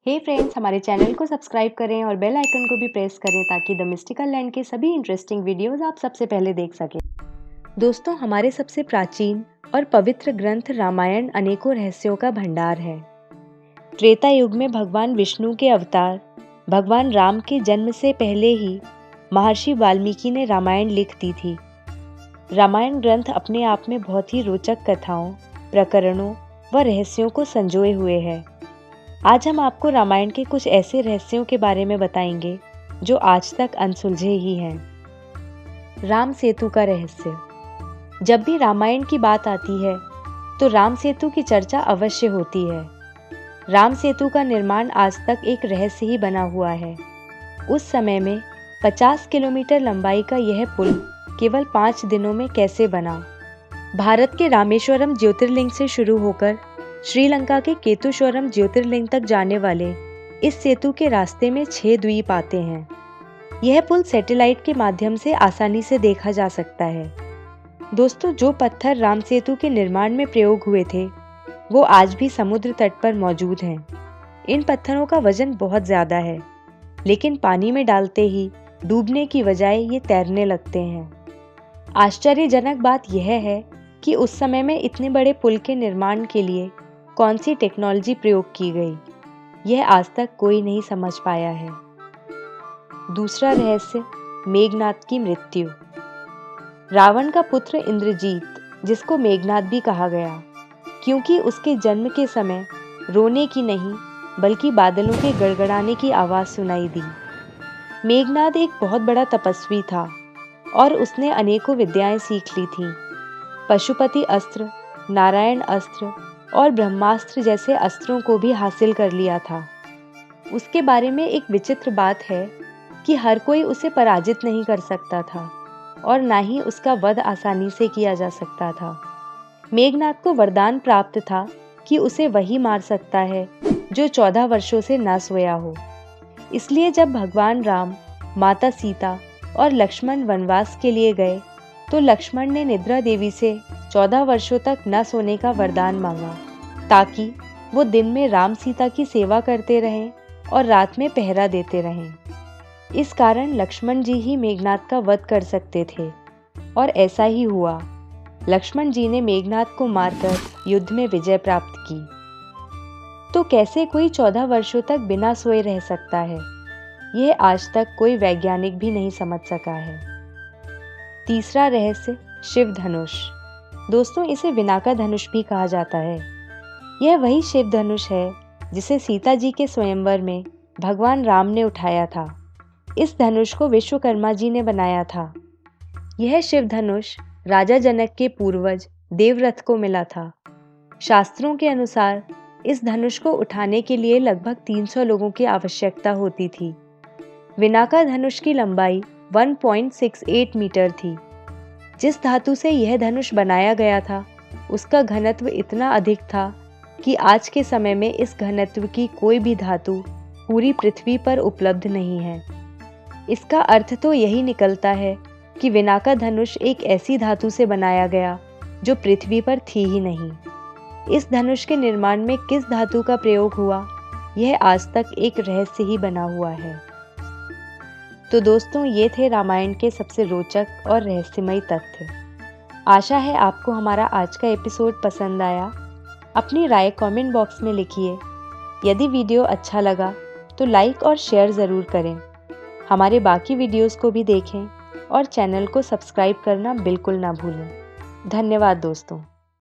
हे friends, हमारे channel को subscribe करें और बेल आइकन को भी प्रेस करें ताकि द मिस्टिकल लैंड के सभी इंटरेस्टिंग वीडियोस आप सबसे पहले देख सकें। दोस्तों, हमारे सबसे प्राचीन और पवित्र ग्रंथ रामायण अनेकों रहस्यों का भंडार है। त्रेता युग में भगवान विष्णु के अवतार भगवान राम के जन्म से पहले ही महर्षि वाल्मीकि ने रामायण लिख दी थी। रामायण ग्रंथ अपने आप में बहुत ही रोचक कथाओं, प्रकरणों व रहस्यों को संजोए हुए है। आज हम आपको रामायण के कुछ ऐसे रहस्यों के बारे में बताएंगे जो आज तक अनसुलझे ही हैं। राम सेतु का रहस्य। जब भी रामायण की बात आती है तो राम सेतु की चर्चा अवश्य होती है। राम सेतु का निर्माण आज तक एक रहस्य ही बना हुआ है। उस समय में 50 किलोमीटर लंबाई का यह पुल केवल 5 दिनों में कैसे बना? भारत के रामेश्वरम ज्योतिर्लिंग से शुरू होकर श्रीलंका के केतुश्वरम ज्योतिर्लिंग तक जाने वाले इस सेतु के रास्ते में 6 द्वीप आते हैं। यह पुल सैटेलाइट के माध्यम से आसानी से देखा जा सकता है। दोस्तों, जो पत्थर राम सेतु के निर्माण में प्रयोग हुए थे वो आज भी समुद्र तट पर मौजूद हैं। इन पत्थरों का वजन बहुत ज़्यादा है, लेकिन पानी में डालते ही डूबने की बजाय ये तैरने लगते हैं। आश्चर्यजनक बात यह है कि उस समय में इतने बड़े पुल के निर्माण के लिए कौन सी टेक्नोलॉजी प्रयोग की गई, यह आज तक कोई नहीं समझ पाया है। दूसरा रहस्य, मेघनाद की मृत्यु। रावण का पुत्र इंद्रजीत, जिसको मेघनाद भी कहा गया, क्योंकि उसके जन्म के समय रोने की नहीं बल्कि बादलों के गड़गड़ाने की आवाज़ सुनाई दी। मेघनाद एक बहुत बड़ा तपस्वी था और उसने अनेकों विद्याएं सीख ली थीं। पशुपति अस्त्र, नारायण अस्त्र और ब्रह्मास्त्र जैसे अस्त्रों को भी हासिल कर लिया था। उसके बारे में एक विचित्र बात है कि हर कोई उसे पराजित नहीं कर सकता था और ना ही उसका वध आसानी से किया जा सकता था। मेघनाद को वरदान प्राप्त था कि उसे वही मार सकता है जो 14 वर्षों से ना सोया हो। इसलिए जब भगवान राम, माता सीता और लक्ष्मण वनवास के लिए गए तो लक्ष्मण ने निद्रा देवी से 14 वर्षों तक न सोने का वरदान मांगा, ताकि वो दिन में राम सीता की सेवा करते रहें और रात में पहरा देते रहें। इस कारण लक्ष्मण जी ही मेघनाद का वध कर सकते थे और ऐसा ही हुआ। लक्ष्मण जी ने मेघनाद को मारकर युद्ध में विजय प्राप्त की। तो कैसे कोई 14 वर्षों तक बिना सोए रह सकता है, यह आज तक कोई वैज्ञानिक भी नहीं समझ सका है। तीसरा रहस्य, शिव धनुष। दोस्तों, इसे विनाका धनुष भी कहा जाता है। यह वही शिव धनुष है जिसे सीता जी के स्वयंवर में भगवान राम ने उठाया था। इस धनुष को विश्वकर्मा जी ने बनाया था। यह शिव धनुष राजा जनक के पूर्वज देवव्रत को मिला था। शास्त्रों के अनुसार इस धनुष को उठाने के लिए लगभग 300 लोगों की आवश्यकता होती थी। विनाका धनुष की लंबाई 1.68 मीटर थी। जिस धातु से यह धनुष बनाया गया था उसका घनत्व इतना अधिक था कि आज के समय में इस घनत्व की कोई भी धातु पूरी पृथ्वी पर उपलब्ध नहीं है। इसका अर्थ तो यही निकलता है कि विनाका धनुष एक ऐसी धातु से बनाया गया जो पृथ्वी पर थी ही नहीं। इस धनुष के निर्माण में किस धातु का प्रयोग हुआ, यह आज तक एक रहस्य ही बना हुआ है। तो दोस्तों, ये थे रामायण के सबसे रोचक और रहस्यमयी तथ्य। आशा है आपको हमारा आज का एपिसोड पसंद आया। अपनी राय कमेंट बॉक्स में लिखिए। यदि वीडियो अच्छा लगा तो लाइक और शेयर ज़रूर करें। हमारे बाकी वीडियोस को भी देखें और चैनल को सब्सक्राइब करना बिल्कुल ना भूलें। धन्यवाद दोस्तों।